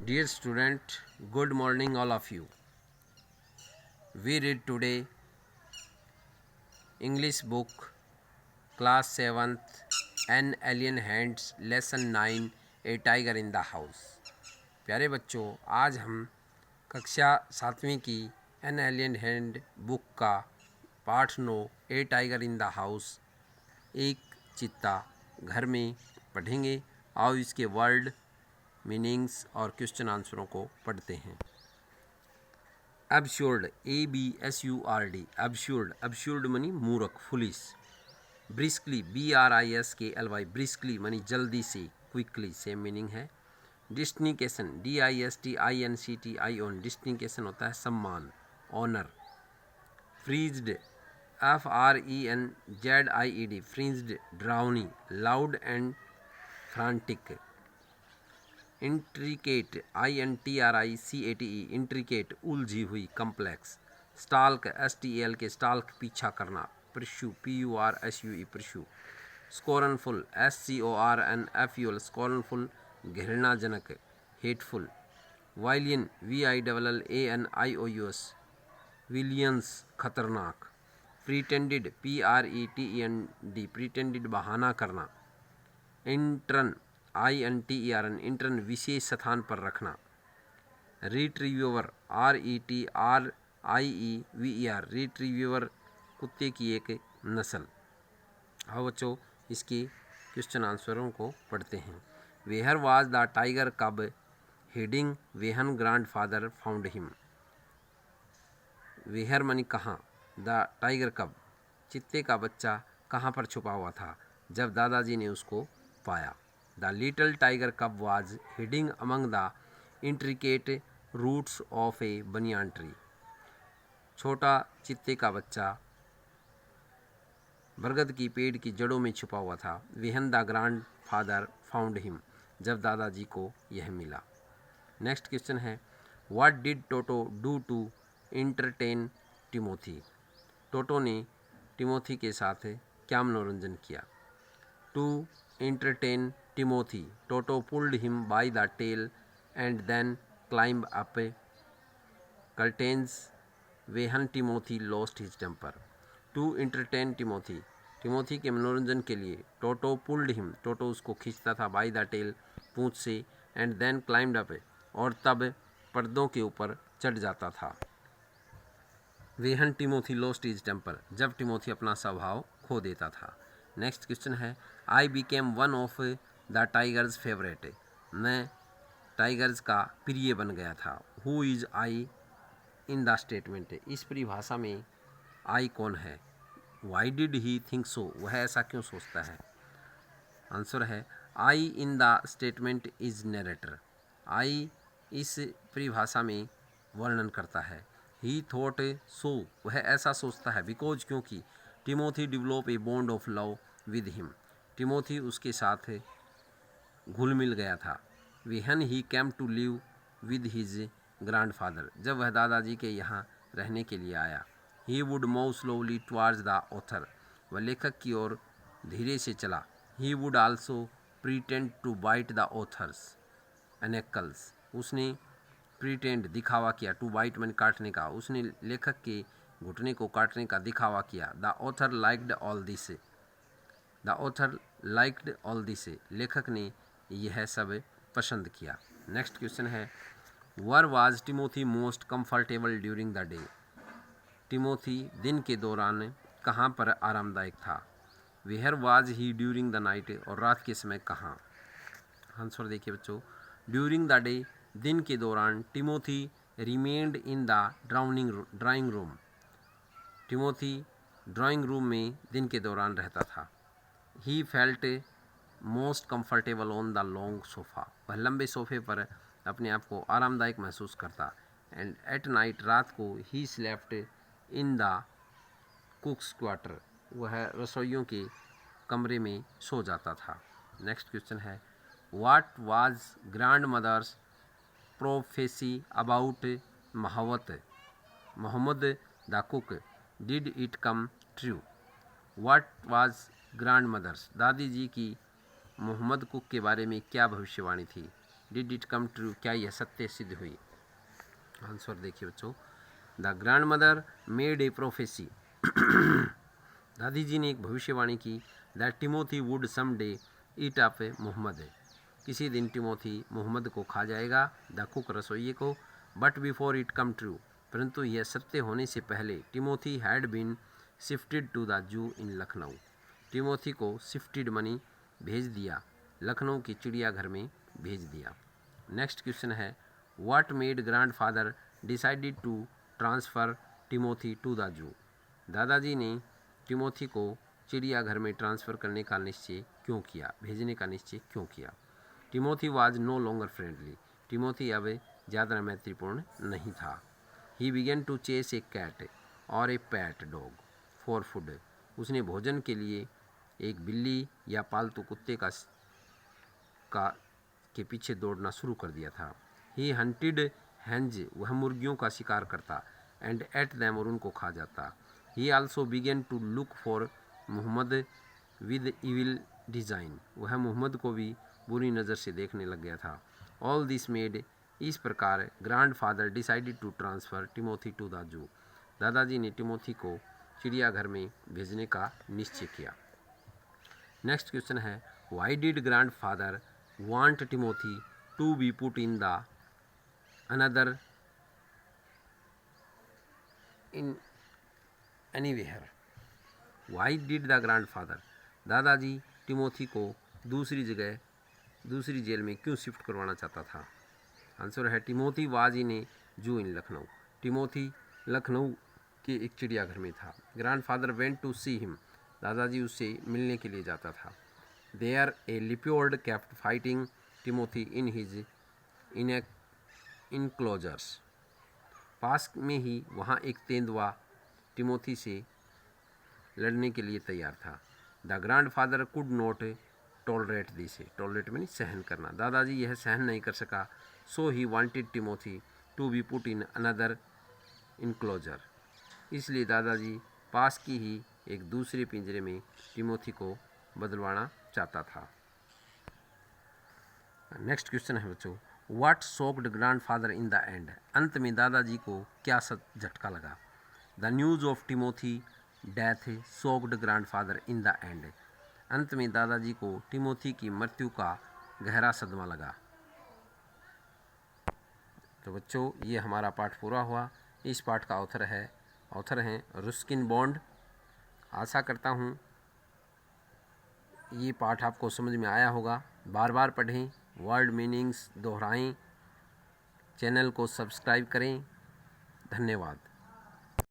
Dear student, good morning all of you. We read today English book class 7th An Alien Hands lesson 9 A Tiger in the House। प्यारे बच्चों, आज हम कक्षा 7वीं की an alien hand book का पाठ 9 ए tiger in the house एक चित्ता घर में पढ़ेंगे। आओ इसके वर्ड मीनिंग्स और क्वेश्चन आंसरों को पढ़ते हैं। एब्सुर्ड ABSURD एब्सुर्ड, एब्सुर्ड मनी मूर्ख, foolish. Briskly BRISKLY briskly money जल्दी से, क्विकली सेम मीनिंग है। डिस्टिनिकेशन DISTINCTION डिस्टिनिकेशन होता है सम्मान, honour. Freezed FRENZIED freezed ड्राउनी, loud and फ्रांटिक। Intricate INTRICATE intricate उलझी हुई, कम्प्लेक्स। स्टाल्क STALK स्टाल्क पीछा करना। Pursue PURSUE pursue. Scornful SCORNFUL scornful घृणाजनक, हेटफुल। वायलियन VILLANIOUS विलियंस खतरनाक। प्रीटेंडेड PRETEND प्रीटेंडेड बहाना करना। इंटर्न INTERN इंटर्न विशेष स्थान पर रखना। रिट्रीवर RETRIEVER रिट्रीवर कुत्ते की एक नस्ल। आओ बच्चों इसके क्वेश्चन आंसरों को पढ़ते हैं। Where was the tiger cub hiding when grandfather found him. Where मनी कहाँ, द टाइगर कब चित्ते का बच्चा कहाँ पर छुपा हुआ था जब दादाजी ने उसको पाया। The little tiger cub was hiding among the intricate roots of a banyan tree. छोटा चित्ते का बच्चा बरगद की पेड़ की जड़ों में छुपा हुआ था। When the grandfather found him जब दादाजी को यह मिला। नेक्स्ट क्वेश्चन है what did Toto do to entertain Timothy. Toto ने टिमोथी के साथ क्या मनोरंजन किया। To entertain Timothy, Toto pulled him by the tail and then climbed up curtains when Timothy lost his temper. To entertain Timothy, Timothy के मनोरंजन के लिए टोटो पुल्ड हिम टोटो उसको खींचता था बाय द टेल पूंछ से, एंड देन क्लाइम्ड अप और तब पर्दों के ऊपर चढ़ जाता था। When Timothy lost his temper जब टिमोथी अपना स्वभाव खो देता था। नेक्स्ट क्वेश्चन है I became one of the tiger's favourite. मैं टाइगर्स का प्रिय बन गया था। Who is I in the statement इस परिभाषा में आई कौन है। Why did he think so वह ऐसा क्यों सोचता है। आंसर है I in the statement is narrator. I इस परिभाषा में वर्णन करता है। ही थॉट सो वह ऐसा सोचता है। बिकॉज क्योंकि Timothy develop a bond of love with him Timothy उसके साथ घुल मिल गया था। When he came to live with his grandfather जब वह दादाजी के यहाँ रहने के लिए आया। He would move slowly towards the author वह लेखक की ओर धीरे से चला। He would also pretend to bite the author's ankles उसने प्रीटेंड दिखावा किया। टू बाइट मन काटने का, उसने लेखक के घुटने को काटने का दिखावा किया। The author liked all this the author liked all this लेखक ने यह सब पसंद किया। नेक्स्ट क्वेश्चन है where was Timothy most comfortable during the day. Timothy दिन के दौरान कहाँ पर आरामदायक था। Where was he during the night और रात के समय कहाँ। आंसर देखिए बच्चों ड्यूरिंग द डे दिन के दौरान Timothy remained in the drawing room Timothy drawing room में दिन के दौरान रहता था। He felt most comfortable on the long sofa वह लंबे सोफे पर अपने आप को आरामदायक महसूस करता। एंड एट नाइट रात को he slept in the cook's quarter वह रसोइयों के कमरे में सो जाता था। नेक्स्ट क्वेश्चन है what was grandmother's prophecy about Mohammad the cook did it come true. What was grandmother's दादी जी की मोहम्मद कुक के बारे में क्या भविष्यवाणी थी। डिड इट कम ट्रू, क्या यह सत्य सिद्ध हुई? आंसर देखिए बच्चों, the grandmother made a prophecy, दादी जी ने एक भविष्यवाणी की, that Timothy would some day eat up Mohammad, किसी दिन टिमोथी मोहम्मद को खा जाएगा, द कुक रसोइये को, but before it come true, परंतु यह सत्य होने से पहले, Timothy had been shifted to the zoo in Lucknow, Timothy को शिफ्टेड मनी भेज दिया, लखनऊ की चिड़ियाघर में भेज दिया। नेक्स्ट क्वेश्चन है, what made grandfather decided to transfer Timothy to the zoo, दादाजी ने टिमोथी को चिड़ियाघर में ट्रांसफ़र करने का निश्चय क्यों किया, भेजने का निश्चय क्यों किया? Timothy was no longer friendly, Timothy अब ज़्यादा मैत्रीपूर्ण नहीं था। He began to chase a cat और a pet dog for food, उसने भोजन के लिए एक बिल्ली या पालतू कुत्ते का के पीछे दौड़ना शुरू कर दिया था। ही हंटेड हैंज, वह मुर्गियों का शिकार करता, एंड एट दैम, और उनको खा जाता। He also began to look for Mohammad with evil design, वह मोहम्मद को भी बुरी नज़र से देखने लग गया था। ऑल दिस मेड, इस प्रकार grandfather decided to transfer Timothy to the zoo, दादाजी ने टिमोथी को चिड़ियाघर में भेजने का निश्चय किया। नेक्स्ट क्वेश्चन है, why did grandfather want Timothy to be put in the another in anywhere, why did the grandfather, दादाजी टिमोथी को दूसरी जेल में क्यों शिफ्ट करवाना चाहता था? आंसर है, टिमोथी वाज इन ए जू इन लखनऊ, टिमोथी लखनऊ के एक चिड़ियाघर में था। Grandfather went to see him, दादाजी उससे मिलने के लिए जाता था। There a leopard kept fighting Timothy in his enclosures, पास में ही वहाँ एक तेंदुआ टिमोथी से लड़ने के लिए तैयार था। The grandfather could not tolerate this, tolerate में सहन करना, दादाजी यह सहन नहीं कर सका। So he wanted Timothy to be put in another enclosure, इसलिए दादाजी पास की ही एक दूसरे पिंजरे में टिमोथी को बदलवाना चाहता था। नेक्स्ट क्वेश्चन है बच्चों, what shocked grandfather in the end, अंत में दादाजी को क्या झटका लगा? The news of Timothy death shocked grandfather in the end, अंत में दादाजी को टिमोथी की मृत्यु का गहरा सदमा लगा। तो बच्चों, ये हमारा पाठ पूरा हुआ। इस पाठ का ऑथर हैं रुस्किन बॉन्ड। आशा करता हूँ ये पाठ आपको समझ में आया होगा। बार बार पढ़ें, वर्ड मीनिंग्स दोहराएं, चैनल को सब्सक्राइब करें। धन्यवाद।